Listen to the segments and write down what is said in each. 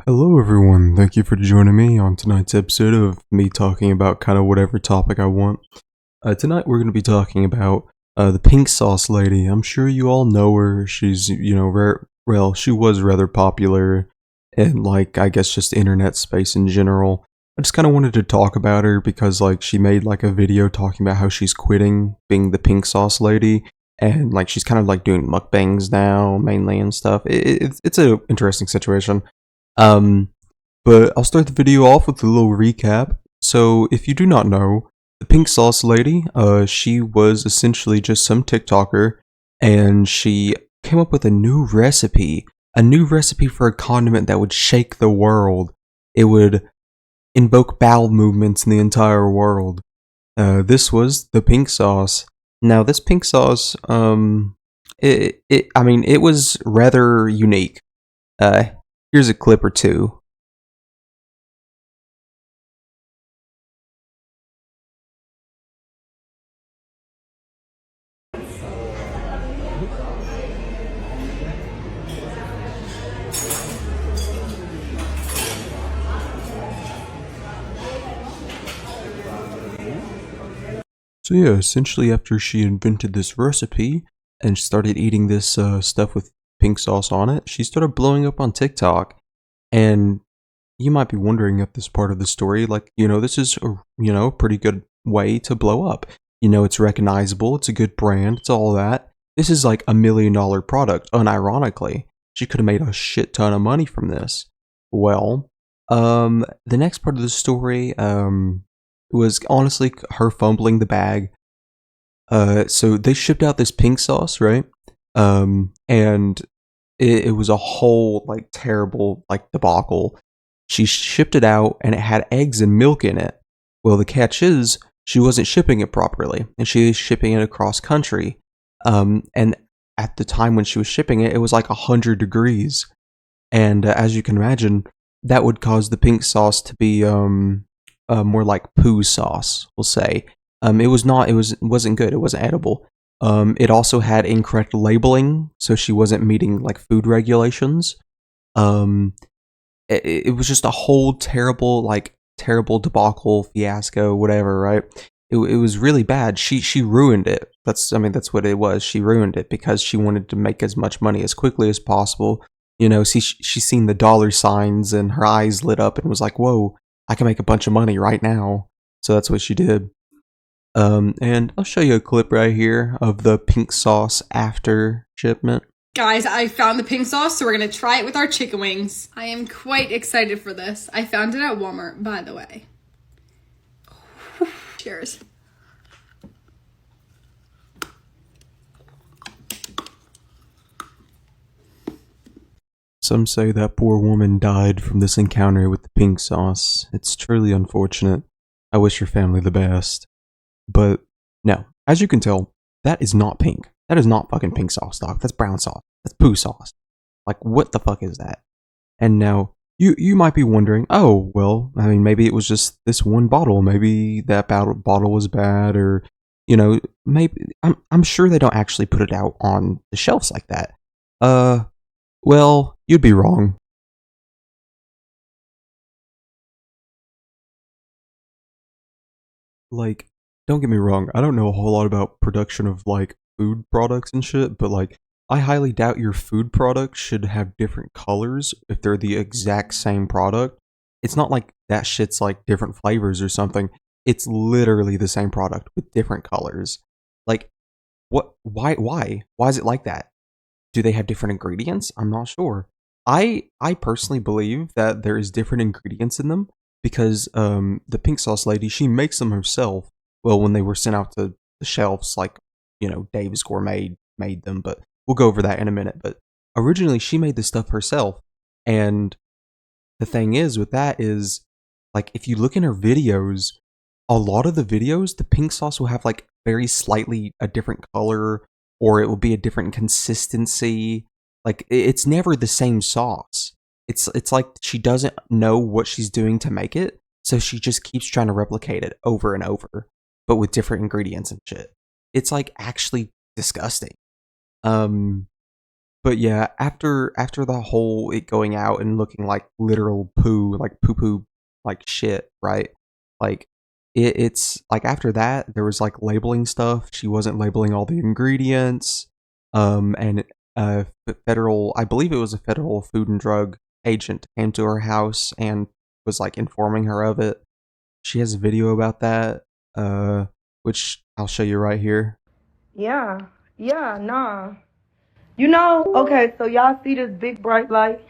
Hello everyone, thank you for joining me on tonight's episode of me talking about kind of whatever topic I want. Tonight we're going to be talking about the pink sauce lady. I'm sure you all know her. She's, she was rather popular in I guess just internet space in general. I just kind of wanted to talk about her because she made a video talking about how she's quitting being the pink sauce lady and she's kind of doing mukbangs now mainly and stuff. It's a interesting situation. Um, but I'll start the video off with a little recap. So, if you do not know, the pink sauce lady, she was essentially just some TikToker, and she came up with a new recipe for a condiment that would shake the world. It would invoke bowel movements in the entire world. This was the pink sauce. Now, this pink sauce, it was rather unique. Here's a clip or two. So yeah, essentially after she invented this recipe and started eating this stuff with pink sauce on it, she started blowing up on TikTok. And you might be wondering at this part of the story, this is a pretty good way to blow up. It's recognizable, it's a good brand, it's all that. This is like $1 million product, unironically. She could have made a shit ton of money from this. Well, the next part of the story, was honestly her fumbling the bag. So they shipped out this pink sauce, right? And it was a whole terrible debacle. She shipped it out and it had eggs and milk in it. Well, the catch is she wasn't shipping it properly, and she was shipping it across country. And at the time when she was shipping it, it was 100 degrees, and as you can imagine, that would cause the pink sauce to be more like poo sauce, we'll say. It wasn't good. It wasn't edible. It also had incorrect labeling, so she wasn't meeting food regulations. It was just a whole terrible debacle, fiasco, whatever, right? It was really bad. She ruined it. That's what it was. She ruined it because she wanted to make as much money as quickly as possible. She seen the dollar signs and her eyes lit up and was like, "Whoa, I can make a bunch of money right now." So that's what she did. And I'll show you a clip right here of the pink sauce after shipment. Guys, I found the pink sauce, so we're gonna try it with our chicken wings. I am quite excited for this. I found it at Walmart, by the way. Cheers. Some say that poor woman died from this encounter with the pink sauce. It's truly unfortunate. I wish your family the best. But no, as you can tell, that is not pink. That is not fucking pink sauce, dog. That's brown sauce. That's poo sauce. What the fuck is that? And now, you might be wondering, oh, well, maybe it was just this one bottle. Maybe that bottle was bad, or, maybe, I'm sure they don't actually put it out on the shelves like that. Well, you'd be wrong. Don't get me wrong, I don't know a whole lot about production of food products and shit, but I highly doubt your food product should have different colors if they're the exact same product. It's not like that shit's different flavors or something. It's literally the same product with different colors. What? Why? Why is it like that? Do they have different ingredients? I'm not sure. I personally believe that there is different ingredients in them because the pink sauce lady, she makes them herself. Well, when they were sent out to the shelves, Dave's Gourmet made them, but we'll go over that in a minute. But originally, she made this stuff herself, and the thing is with that is, if you look in her videos, a lot of the videos, the pink sauce will have very slightly a different color, or it will be a different consistency. It's never the same sauce. It's like she doesn't know what she's doing to make it, so she just keeps trying to replicate it over and over, but with different ingredients and shit. It's actually disgusting. But But yeah, after the whole it going out and looking like literal poo, like poo poo, like shit, right? Like it's like after that there was like labeling stuff. She wasn't labeling all the ingredients. And federal, I believe it was a federal food and drug agent came to her house and was like informing her of it. She has a video about that, which I'll show you right here. Yeah, yeah, nah. You know, okay, so y'all see this big bright light?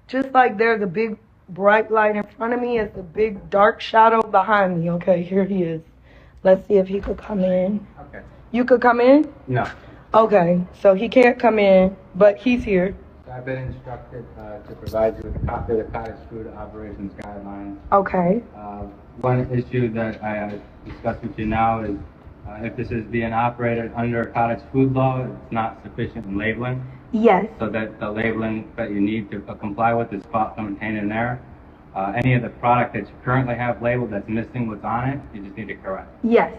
Just like there's a big bright light in front of me, it's a big dark shadow behind me. Okay, here he is. Let's see if he could come in. Okay. You could come in? No. Okay, so he can't come in, but he's here. I've been instructed to provide you with a copy of the cottage food operations guidelines. Okay. One issue that I discussed with you now is if this is being operated under a cottage food law, it's not sufficient in labeling. Yes. So that the labeling that you need to comply with is contained in there. Any of the product that you currently have labeled that's missing what's on it, you just need to correct. Yes.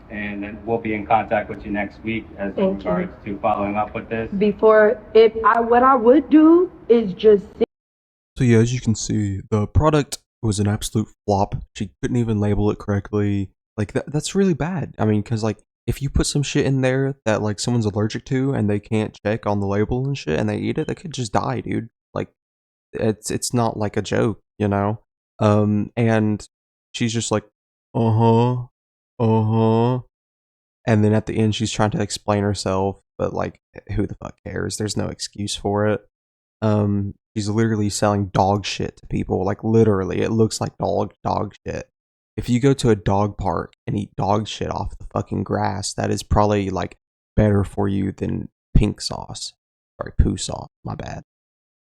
And then we'll be in contact with you next week as regards to following up with this. What I would do is just. So yeah, as you can see, the product was an absolute flop. She couldn't even label it correctly. Like that's really bad. I mean, because like if you put some shit in there that like someone's allergic to and they can't check on the label and shit and they eat it, they could just die, dude. Like it's not like a joke, you know. And she's just like, and then at the end she's trying to explain herself, but like who the fuck cares? There's no excuse for it. She's literally selling dog shit to people. Like literally, it looks like dog shit. If you go to a dog park and eat dog shit off the fucking grass, that is probably like better for you than pink sauce. Sorry, poo sauce. My bad.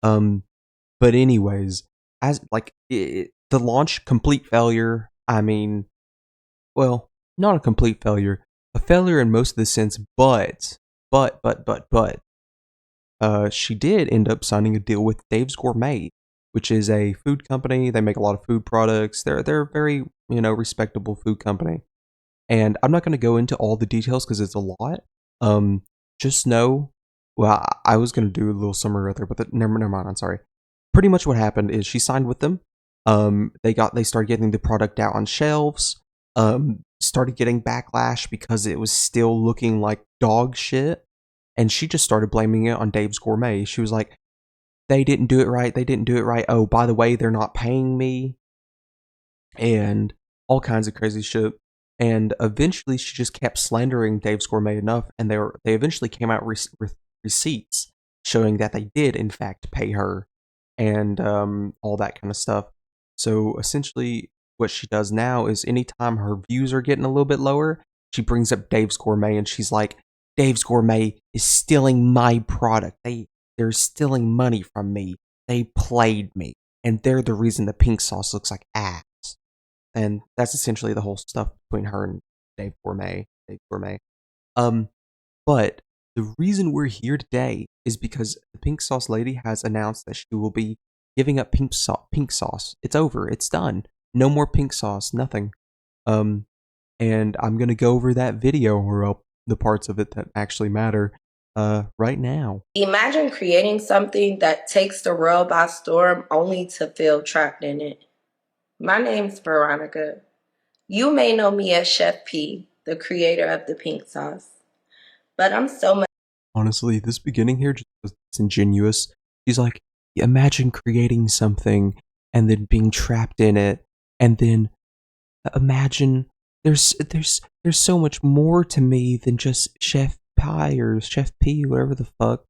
But anyways, as like the launch, complete failure. I mean, well, not a complete failure, a failure in most of the sense, but she did end up signing a deal with Dave's Gourmet, which is a food company. They make a lot of food products. They're a very, you know, respectable food company. And I'm not going to go into all the details because it's a lot. Just know, well, I was going to do a little summary right there, but never mind. I'm sorry. Pretty much what happened is she signed with them. They started getting the product out on shelves. Started getting backlash because it was still looking like dog shit. And she just started blaming it on Dave's Gourmet. She was like, they didn't do it right. They didn't do it right. Oh, by the way, they're not paying me. And all kinds of crazy shit. And eventually she just kept slandering Dave's Gourmet enough. And they eventually came out with receipts showing that they did, in fact, pay her. And all that kind of stuff. So essentially what she does now is anytime her views are getting a little bit lower, she brings up Dave's Gourmet and she's like, Dave's Gourmet is stealing my product. They're stealing money from me. They played me. And they're the reason the pink sauce looks like ass. And that's essentially the whole stuff between her and Dave Gourmet. But the reason we're here today is because the pink sauce lady has announced that she will be giving up pink sauce. It's over. It's done. No more pink sauce. Nothing. And I'm gonna go over that video or the parts of it that actually matter right now. Imagine creating something that takes the world by storm only to feel trapped in it. My name's Veronica. You may know me as Chef P, the creator of the pink sauce. But I'm so much. Honestly, this beginning here just was ingenuous. She's like, imagine creating something and then being trapped in it, and then imagine there's so much more to me than just Chef Pie or Chef P, whatever the fuck.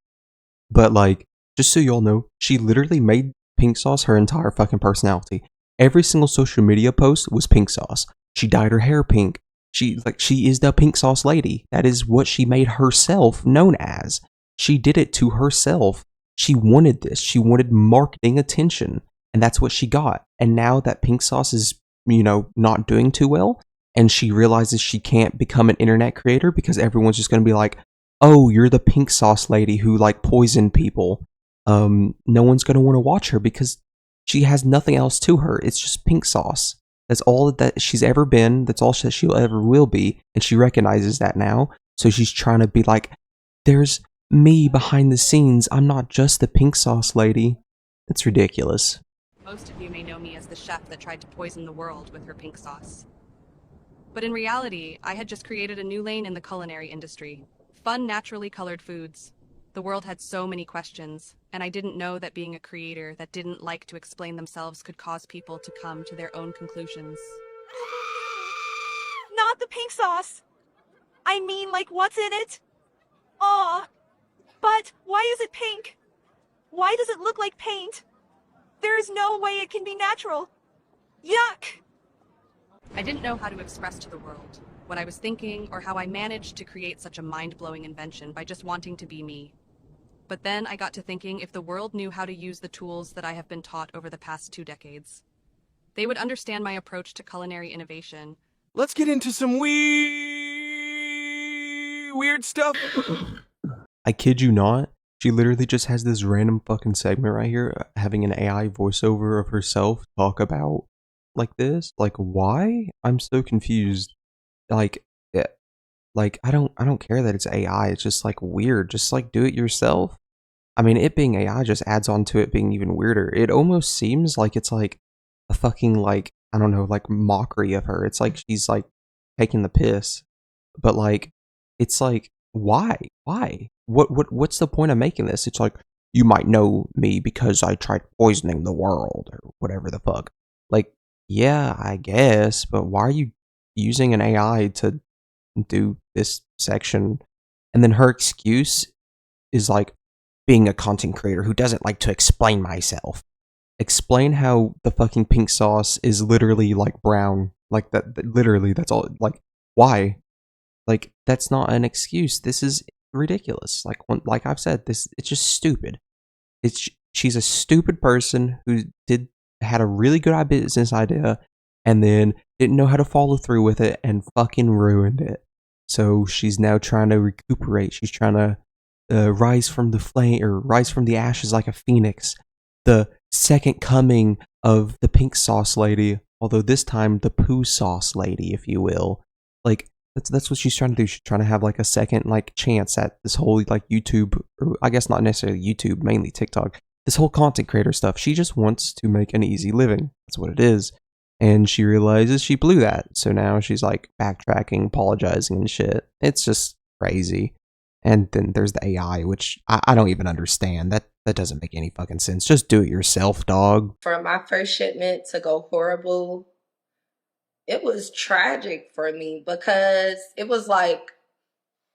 But like, just so y'all know, she literally made pink sauce her entire fucking personality. Every single social media post was pink sauce. She dyed her hair pink. She is the pink sauce lady. That is what she made herself known as. She did it to herself. She wanted this. She wanted marketing attention, and that's what she got. And now that pink sauce is, you know, not doing too well, and she realizes she can't become an internet creator because everyone's just going to be like, oh, you're the pink sauce lady who like poisoned people. No one's going to want to watch her because she has nothing else to her. It's just pink sauce. That's all that she's ever been. That's all that she'll ever will be. And she recognizes that now. So she's trying to be like, there's me behind the scenes. I'm not just the pink sauce lady. It's ridiculous. Most of you may know me as the chef that tried to poison the world with her pink sauce. But in reality, I had just created a new lane in the culinary industry. Fun, naturally colored foods. The world had so many questions, and I didn't know that being a creator that didn't like to explain themselves could cause people to come to their own conclusions. Not the pink sauce. I mean, like, what's in it? Aw. But why is it pink? Why does it look like paint? There is no way it can be natural. Yuck. I didn't know how to express to the world what I was thinking or how I managed to create such a mind-blowing invention by just wanting to be me. But then I got to thinking if the world knew how to use the tools that I have been taught over the past 2 decades, they would understand my approach to culinary innovation. Let's get into some weird stuff. I kid you not. She literally just has this random fucking segment right here, having an AI voiceover of herself talk about like this. Like, why? I'm so confused. Like, yeah, like I don't care that it's AI. It's just like weird. Just like do it yourself. I mean, it being AI just adds on to it being even weirder. It almost seems like it's like a fucking like I don't know, like mockery of her. It's like she's like taking the piss, but like it's like why? What's the point of making this? It's like you might know me because I tried poisoning the world or whatever the fuck. Like, yeah, I guess, but why are you using an AI to do this section? And then her excuse is like being a content creator who doesn't like to explain myself. Explain how the fucking pink sauce is literally like brown. Like that literally, that's all. Like, why? Like, that's not an excuse. This is ridiculous. Like I've said, it's just stupid. She's a stupid person who had a really good business idea and then didn't know how to follow through with it and fucking ruined it. So she's now trying to recuperate. She's trying to rise from the flame or rise from the ashes like a phoenix. The second coming of the pink sauce lady, although this time the poo sauce lady, if you will. Like, that's what she's trying to do. She's trying to have like a second like chance at this whole like YouTube, or I guess not necessarily YouTube, mainly TikTok. This whole content creator stuff. She just wants to make an easy living. That's what it is. And she realizes she blew that. So now she's like backtracking, apologizing and shit. It's just crazy. And then there's the AI, which I don't even understand. That doesn't make any fucking sense. Just do it yourself, dog. For my first shipment to go horrible, it was tragic for me because it was like,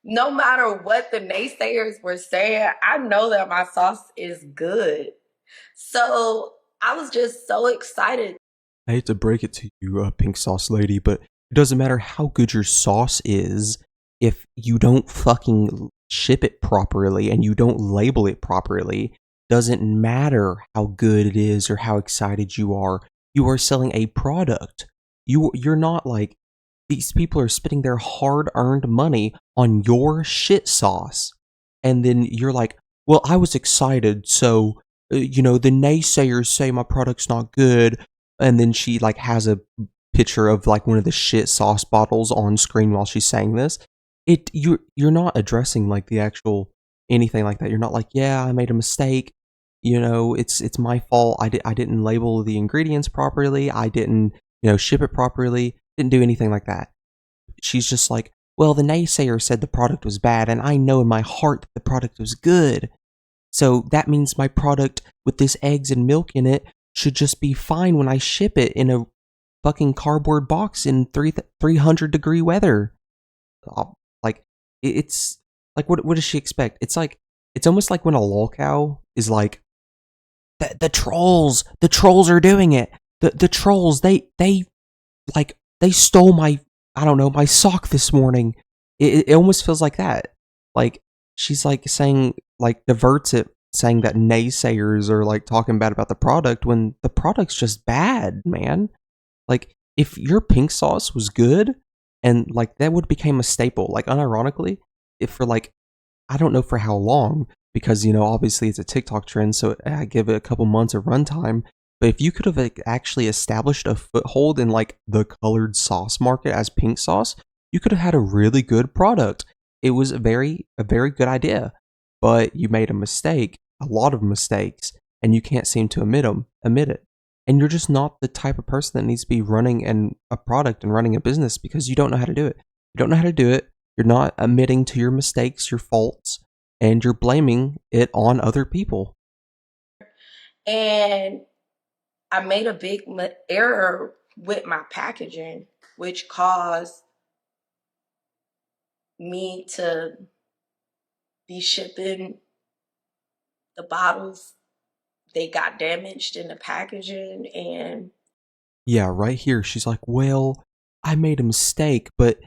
no matter what the naysayers were saying, I know that my sauce is good. So I was just so excited. I hate to break it to you, pink sauce lady, but it doesn't matter how good your sauce is if you don't fucking ship it properly and you don't label it properly. Doesn't matter how good it is or how excited you are. You are selling a product. You're not like, these people are spending their hard-earned money on your shit sauce. And then you're like, well, I was excited, so, the naysayers say my product's not good. And then she, like, has a picture of, like, one of the shit sauce bottles on screen while she's saying this. You're not addressing, like, the actual anything like that. You're not like, yeah, I made a mistake. It's my fault. I didn't label the ingredients properly. I didn't, ship it properly. Didn't do anything like that. She's just like, well, the naysayer said the product was bad, and I know in my heart that the product was good. So that means my product with this eggs and milk in it should just be fine when I ship it in a fucking cardboard box in 300-degree weather. Like, it's like, what does she expect? It's like, it's almost like when a lolcow is like, the trolls are doing it. The trolls, they stole my, I don't know, my sock this morning. It almost feels like that. Like, she's like saying, like, diverts it, saying that naysayers are like talking bad about the product when the product's just bad, man. Like, if your pink sauce was good and like that would become a staple, like unironically, if for like, I don't know for how long, because obviously it's a TikTok trend, so I give it a couple months of runtime. But if you could have actually established a foothold in like the colored sauce market as pink sauce, you could have had a really good product. It was a very good idea. but you made a mistake, a lot of mistakes, and you can't seem to admit it. And you're just not the type of person that needs to be running a product and running a business because you don't know how to do it. You don't know how to do it. You're not admitting to your mistakes, your faults, and you're blaming it on other people. And I made a big error with my packaging, which caused me to be shipping the bottles. They got damaged in the packaging, and Yeah, right here, she's like, well, I made a mistake, but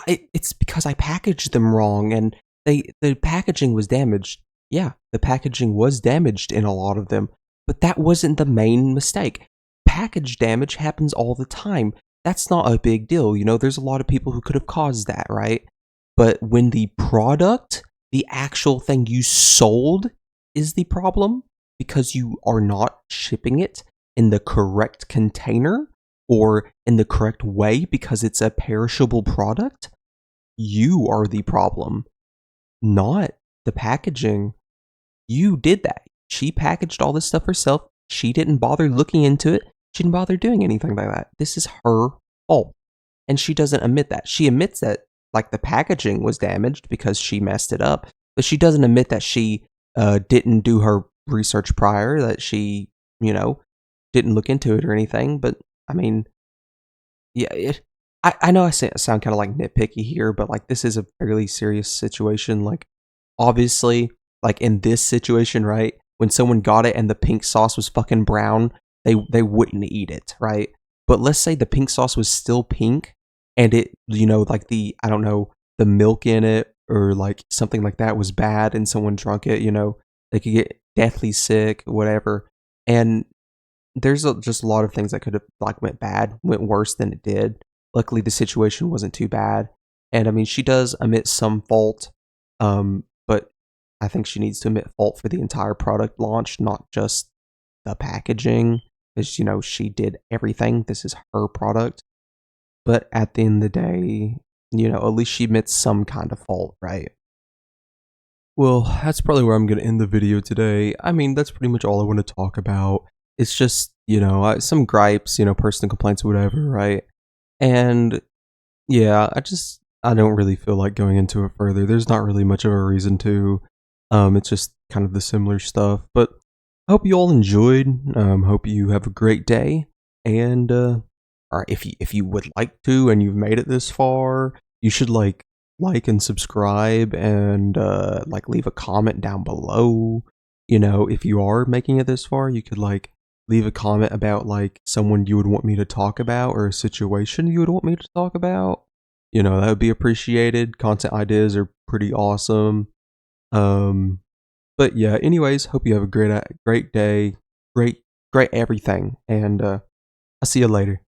it's because I packaged them wrong and the packaging was damaged. Yeah, the packaging was damaged in a lot of them, but that wasn't the main mistake. Package damage happens all the time. That's not a big deal. You know, there's a lot of people who could have caused that, right? But when the product, the actual thing you sold, is the problem because you are not shipping it in the correct container or in the correct way because it's a perishable product, you are the problem, not the packaging. You did that. She packaged all this stuff herself. She didn't bother looking into it. She didn't bother doing anything like that. This is her fault. And she doesn't admit that. She admits that, like, the packaging was damaged because she messed it up, but she doesn't admit that she didn't do her research prior, that she, you know, didn't look into it or anything. But I mean, yeah, I know I sound kind of like nitpicky here, but like this is a fairly serious situation. Like, obviously, like in this situation, right? When someone got it and the pink sauce was fucking brown, they wouldn't eat it, right? But let's say the pink sauce was still pink and it, you know, like I don't know, the milk in it or like something like that was bad and someone drunk it, you know, they could get deathly sick, whatever. And there's just a lot of things that could have like went worse than it did. Luckily, the situation wasn't too bad. And I mean, she does admit some fault, but I think she needs to admit fault for the entire product launch, not just the packaging. Because, you know, she did everything. This is her product. But at the end of the day, you know, at least she admits some kind of fault, right? Well, that's probably where I'm going to end the video today. I mean, that's pretty much all I want to talk about. It's just, you know, some gripes, you know, personal complaints or whatever, right? And yeah, I don't really feel like going into it further. There's not really much of a reason to. It's just kind of the similar stuff. But I hope you all enjoyed. Hope you have a great day. And or if you would like to and you've made it this far, you should like and subscribe and like leave a comment down below. You know, if you are making it this far, you could like leave a comment about like someone you would want me to talk about or a situation you would want me to talk about. You know, that would be appreciated. Content ideas are pretty awesome. But yeah, anyways, hope you have a great day, great everything, and I'll see you later.